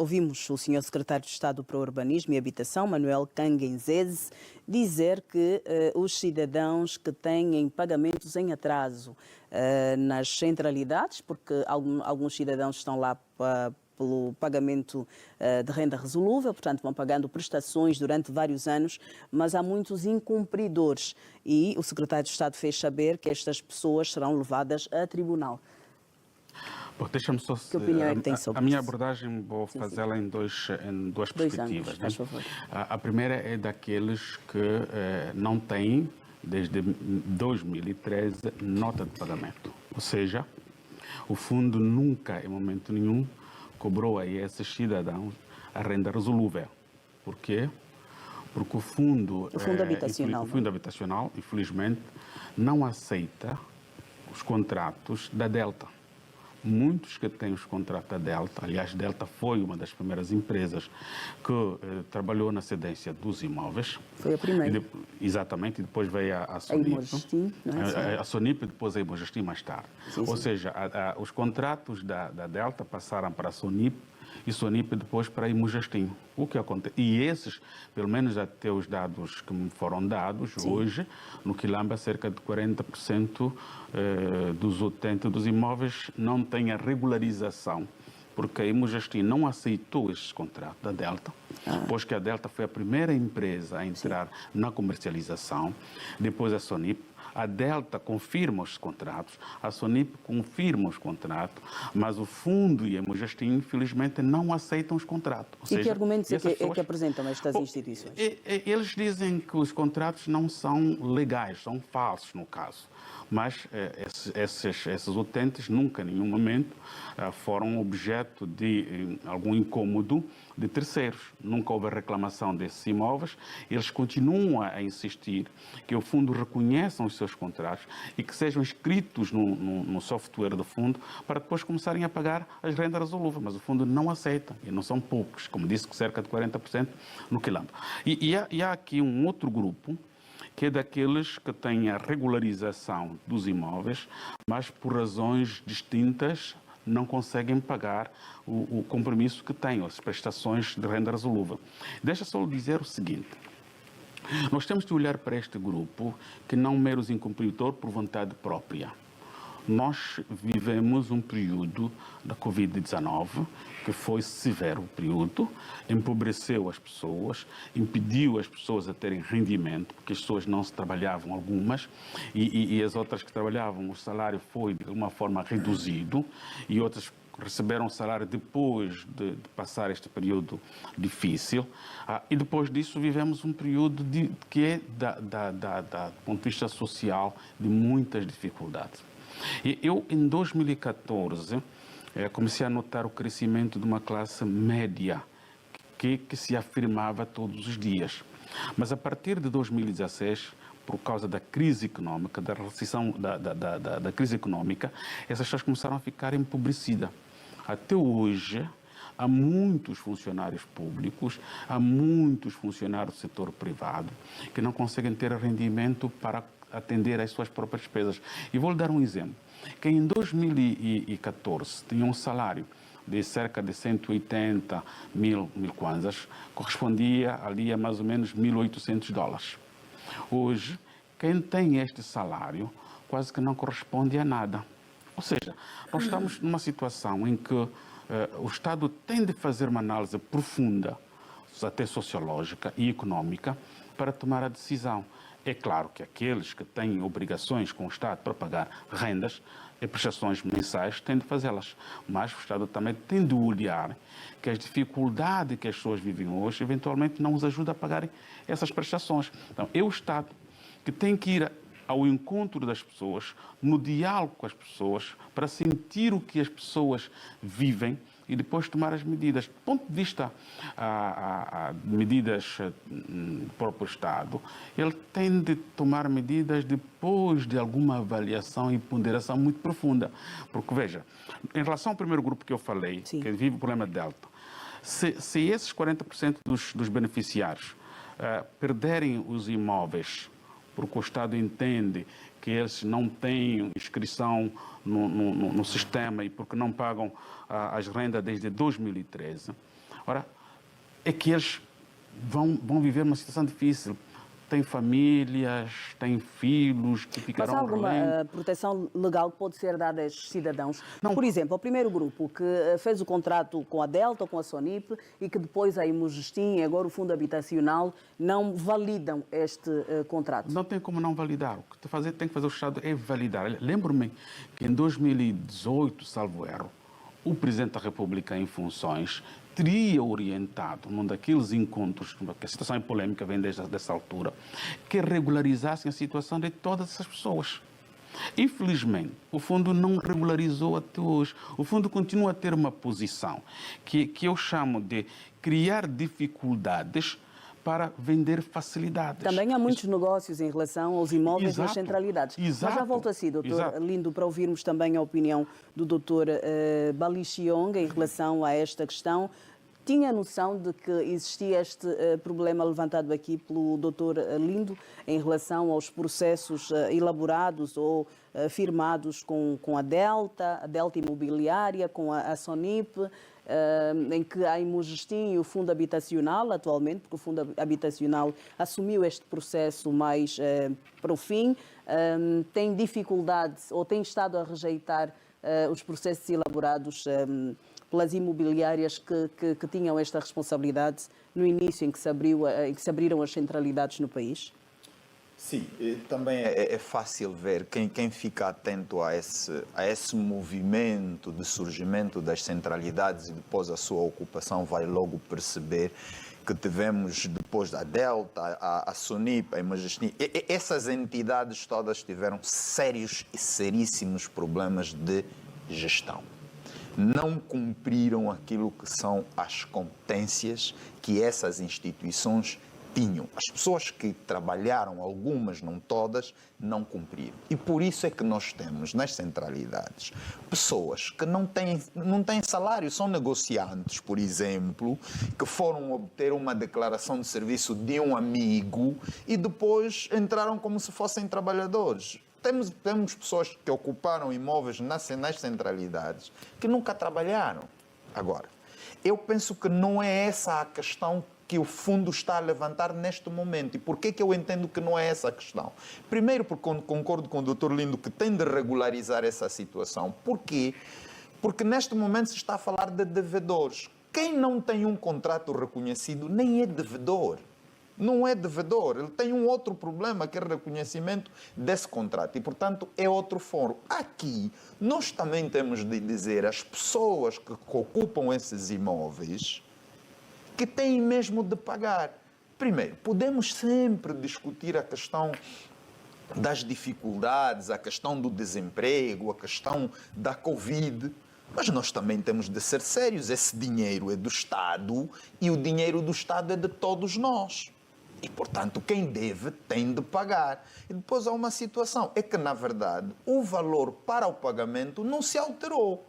Ouvimos o Sr. Secretário de Estado para o Urbanismo e Habitação, Manuel Kangenzese, dizer que os cidadãos que têm pagamentos em atraso nas centralidades, porque alguns cidadãos estão lá pelo pagamento de renda resolúvel, portanto vão pagando prestações durante vários anos, mas há muitos incumpridores e o Secretário de Estado fez saber que estas pessoas serão levadas a tribunal. Bom, deixa-me só... Que opinião é que tem sobre a minha isso? abordagem vou fazê-la em duas perspectivas. Faz favor. A primeira é daqueles que não têm, desde 2013, nota de pagamento. Ou seja, o fundo nunca, em momento nenhum, cobrou a esses cidadãos a renda resolúvel. Por quê? Porque o fundo habitacional, infelizmente, não aceita os contratos da Delta. Muitos que têm os contratos da Delta, aliás, Delta foi uma das primeiras empresas que trabalhou na cedência dos imóveis. Foi a primeira. Exatamente, e depois veio a Sonip. A Imogestim, não é? A Sonip e depois a Imogestim mais tarde. Sim. Ou seja, os contratos da Delta passaram para a Sonip e Sonip depois para a Imogestim. O que acontece? E esses, pelo menos até os dados que me foram dados, sim, hoje, no Quilamba, cerca de 40% dos utentes dos imóveis não têm a regularização, porque a Imogestim não aceitou esses contratos da Delta, pois que a Delta foi a primeira empresa a entrar, sim, na comercialização, depois a Sonip. A Delta confirma os contratos, a Sonip confirma os contratos, mas o fundo e a Imogestim, infelizmente, não aceitam os contratos. Ou seja, que argumentos é que apresentam estas instituições? Eles dizem que os contratos não são legais, são falsos, no caso. Mas esses utentes nunca, em nenhum momento, foram objeto de algum incômodo de terceiros. Nunca houve reclamação desses imóveis. Eles continuam a insistir que o fundo reconheça os seus contratos e que sejam inscritos no software do fundo para depois começarem a pagar as rendas resolúveis. Mas o fundo não aceita, e não são poucos, como disse, cerca de 40% no Quilamba. E há aqui um outro grupo, que é daqueles que têm a regularização dos imóveis, mas por razões distintas não conseguem pagar o compromisso que têm, as prestações de renda resolúvel. Deixa só dizer o seguinte: nós temos de olhar para este grupo que não meros incumpridor por vontade própria. Nós vivemos um período da Covid-19 que foi severo o período, empobreceu as pessoas, impediu as pessoas a terem rendimento, porque as pessoas não se trabalhavam algumas, e as outras que trabalhavam, o salário foi de uma forma reduzido, e outras receberam o salário depois de passar este período difícil, e depois disso vivemos um período que é, do ponto de vista social, de muitas dificuldades. Eu, em 2014, comecei a notar o crescimento de uma classe média que se afirmava todos os dias. Mas a partir de 2016, por causa da crise econômica, da recessão, da crise econômica, essas pessoas começaram a ficar empobrecidas. Até hoje, há muitos funcionários públicos, há muitos funcionários do setor privado que não conseguem ter rendimento para atender às suas próprias despesas. E vou lhe dar um exemplo. Quem em 2014 tinha um salário de cerca de 180 mil kwanzas, correspondia ali a mais ou menos $1.800. Hoje, quem tem este salário quase que não corresponde a nada. Ou seja, nós estamos numa situação em que o Estado tem de fazer uma análise profunda, até sociológica e econômica, para tomar a decisão. É claro que aqueles que têm obrigações com o Estado para pagar rendas e prestações mensais têm de fazê-las. Mas o Estado também tem de olhar que as dificuldades que as pessoas vivem hoje, eventualmente, não os ajuda a pagarem essas prestações. Então, é o Estado que tem que ir ao encontro das pessoas, no diálogo com as pessoas, para sentir o que as pessoas vivem e depois tomar as medidas. Do ponto de vista de medidas do próprio Estado, ele tem de tomar medidas depois de alguma avaliação e ponderação muito profunda. Porque, veja, em relação ao primeiro grupo que eu falei, sim, que vive o problema Delta, se esses 40% dos beneficiários perderem os imóveis porque o Estado entende que eles não têm inscrição no sistema e porque não pagam as rendas desde 2013, Ora, é que eles vão viver uma situação difícil. Têm famílias, têm filhos que Mas ficarão há alguma relém. proteção legal que pode ser dada a estes cidadãos? Não. Por exemplo, ao primeiro grupo que fez o contrato com a Delta ou com a Sonip e que depois a Imugestim e agora o Fundo Habitacional não validam este contrato. Não tem como não validar. O que tem que fazer o Estado é validar. Lembro-me que em 2018, salvo erro, o Presidente da República em funções teria orientado, num daqueles encontros, que a situação é polêmica, vem desde essa altura, que regularizassem a situação de todas essas pessoas. Infelizmente, o Fundo não regularizou até hoje. O Fundo continua a ter uma posição que eu chamo de criar dificuldades para vender facilidades. Também há muitos negócios em relação aos imóveis nas Exato, centralidades. exato, Mas já volto a si, doutor exato. Lindo, para ouvirmos também a opinião do doutor Balichiong em relação a esta questão. Tinha noção de que existia este problema levantado aqui pelo doutor Lindo em relação aos processos elaborados ou firmados com a Delta Imobiliária, com a Sonip, em que a Imugestim e o Fundo Habitacional, atualmente, porque o Fundo Habitacional assumiu este processo mais para o fim, tem dificuldades ou tem estado a rejeitar os processos elaborados pelas imobiliárias que tinham esta responsabilidade no início em que se abriram as centralidades no país? Sim, também é fácil ver, quem fica atento a esse movimento de surgimento das centralidades e depois a sua ocupação vai logo perceber que tivemos depois da Delta, a Sonip, a Imugestim, essas entidades todas tiveram sérios e seríssimos problemas de gestão. Não cumpriram aquilo que são as competências que essas instituições tinham. As pessoas que trabalharam, algumas, não todas, não cumpriram. E por isso é que nós temos nas centralidades pessoas que não têm salário, são negociantes, por exemplo, que foram obter uma declaração de serviço de um amigo e depois entraram como se fossem trabalhadores. Temos pessoas que ocuparam imóveis nas centralidades que nunca trabalharam. Agora, eu penso que não é essa a questão que o fundo está a levantar neste momento. E por que eu entendo que não é essa a questão? Primeiro, porque concordo com o Dr. Lindo que tem de regularizar essa situação. Por quê? Porque neste momento se está a falar de devedores. Quem não tem um contrato reconhecido nem é devedor. Não é devedor, ele tem um outro problema que é o reconhecimento desse contrato e, portanto, é outro fórum. Aqui, nós também temos de dizer às pessoas que ocupam esses imóveis que têm mesmo de pagar. Primeiro, podemos sempre discutir a questão das dificuldades, a questão do desemprego, a questão da Covid, mas nós também temos de ser sérios. Esse dinheiro é do Estado e o dinheiro do Estado é de todos nós. E, portanto, quem deve tem de pagar. E depois há uma situação, é que, na verdade, o valor para o pagamento não se alterou.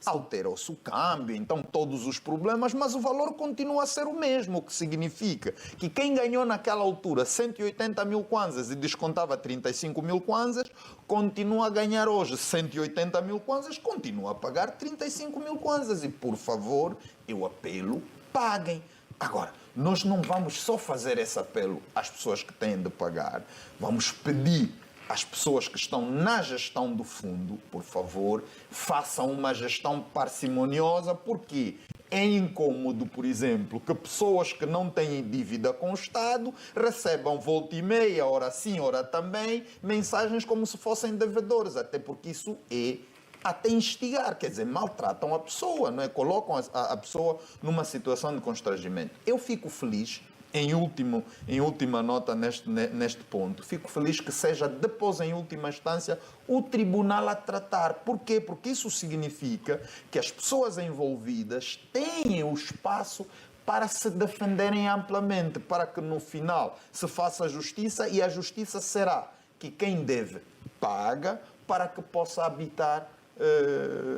Alterou-se o câmbio, então todos os problemas, mas o valor continua a ser o mesmo, o que significa que quem ganhou naquela altura 180 mil kwanzas e descontava 35 mil kwanzas, continua a ganhar hoje 180 mil kwanzas, continua a pagar 35 mil kwanzas. E, por favor, eu apelo, paguem. Agora, nós não vamos só fazer esse apelo às pessoas que têm de pagar, vamos pedir às pessoas que estão na gestão do fundo, por favor, façam uma gestão parcimoniosa, porque é incômodo, por exemplo, que pessoas que não têm dívida com o Estado recebam volta e meia, ora sim, ora também, mensagens como se fossem devedores, até porque isso é até instigar, quer dizer, maltratam a pessoa, não é? Colocam a pessoa numa situação de constrangimento. Eu fico feliz, em última nota neste ponto, fico feliz que seja depois, em última instância, o tribunal a tratar. Porquê? Porque isso significa que as pessoas envolvidas têm o espaço para se defenderem amplamente, para que no final se faça justiça, e a justiça será que quem deve paga para que possa habitar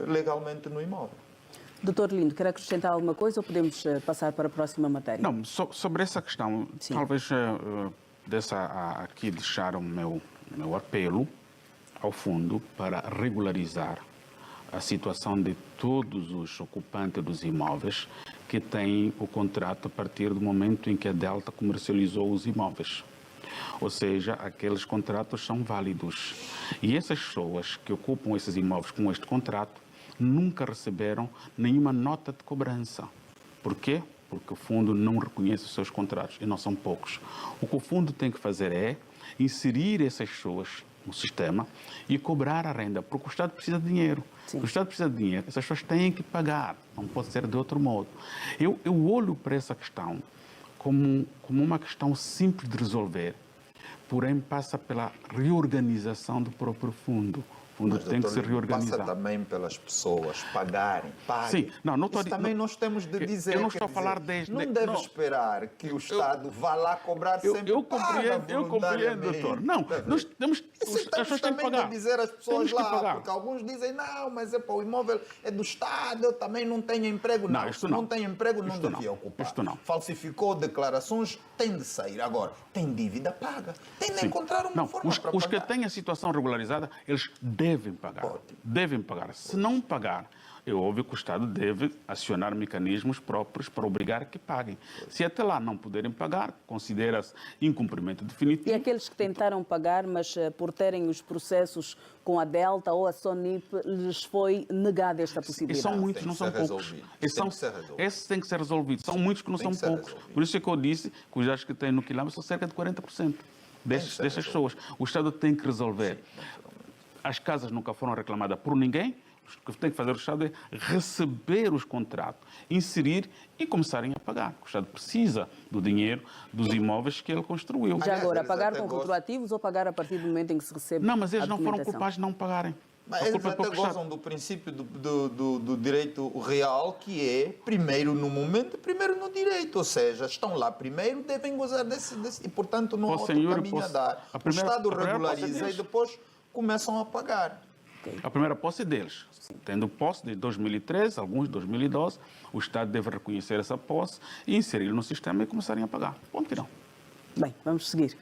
legalmente no imóvel. Doutor Lindo, quer acrescentar alguma coisa ou podemos passar para a próxima matéria? Não, sobre essa questão, Sim. talvez aqui deixar o meu apelo ao fundo para regularizar a situação de todos os ocupantes dos imóveis que que têm o contrato a partir do momento em que a Delta comercializou os imóveis. Ou seja, aqueles contratos são válidos. E essas pessoas que ocupam esses imóveis com este contrato nunca receberam nenhuma nota de cobrança. Por quê? Porque o fundo não reconhece os seus contratos, e não são poucos. O que o fundo tem que fazer é inserir essas pessoas no sistema e cobrar a renda, porque o Estado precisa de dinheiro. Sim. O Estado precisa de dinheiro, essas pessoas têm que pagar, não pode ser de outro modo. Eu olho para essa questão como uma questão simples de resolver, porém passa pela reorganização do próprio fundo. O fundo tem que se reorganizar. Passa também pelas pessoas paguem. Sim, não estou Isso também nós temos de dizer. Eu não estou a falar desde... Não deve esperar que o Estado vá lá cobrar sempre. Eu compreendo, doutor. Não, nós temos... Isso As pessoas têm que também pagar. de dizer às pessoas Temos que lá, pagar. porque alguns dizem, não, mas o imóvel é do Estado, eu também não tenho emprego. Não, Não, isto se não não. tem emprego, não Isto devia não. ocupar. Isto não. Falsificou declarações, tem de sair. Agora, tem dívida, paga. Tem de Sim. encontrar uma Não, forma para os que pagar. têm a situação regularizada, eles devem pagar. Ótimo. Devem pagar. Se não pagar, é óbvio que o Estado deve acionar mecanismos próprios para obrigar que paguem. Se até lá não puderem pagar, considera-se incumprimento definitivo. E aqueles que tentaram pagar, mas por terem os processos com a Delta ou a Sonip, lhes foi negada esta E possibilidade? são muitos, Tem não que são ser poucos. resolvido. Esses Tem que ser resolvido. esses têm que ser resolvidos. São muitos que não Tem são que ser poucos. resolvido. Por isso é que eu disse que os dados que têm no quilômetro são cerca de 40% ser dessas pessoas. O Estado tem que resolver. As casas nunca foram reclamadas por ninguém. O que tem que fazer o Estado é receber os contratos, inserir e começarem a pagar. O Estado precisa do dinheiro dos imóveis que ele construiu. Já Aliás, agora, eles pagar até com gostam. retroativos ou pagar a partir do momento em que se recebe Não, mas eles a não foram documentação? culpados de não pagarem. Mas A eles culpa é até do Estado. gozam do princípio do direito real, que é primeiro no momento, primeiro no direito. Ou seja, estão lá primeiro, devem gozar desse e, portanto, não há outro Senhor, caminho a dar. a O primeira- Estado a primeira posse é regulariza e deles. depois começam a pagar. A primeira posse é deles. Tendo posse de 2013, alguns de 2012, o Estado deve reconhecer essa posse e inserir no sistema e começarem a pagar. Ponto final. Bem, vamos seguir.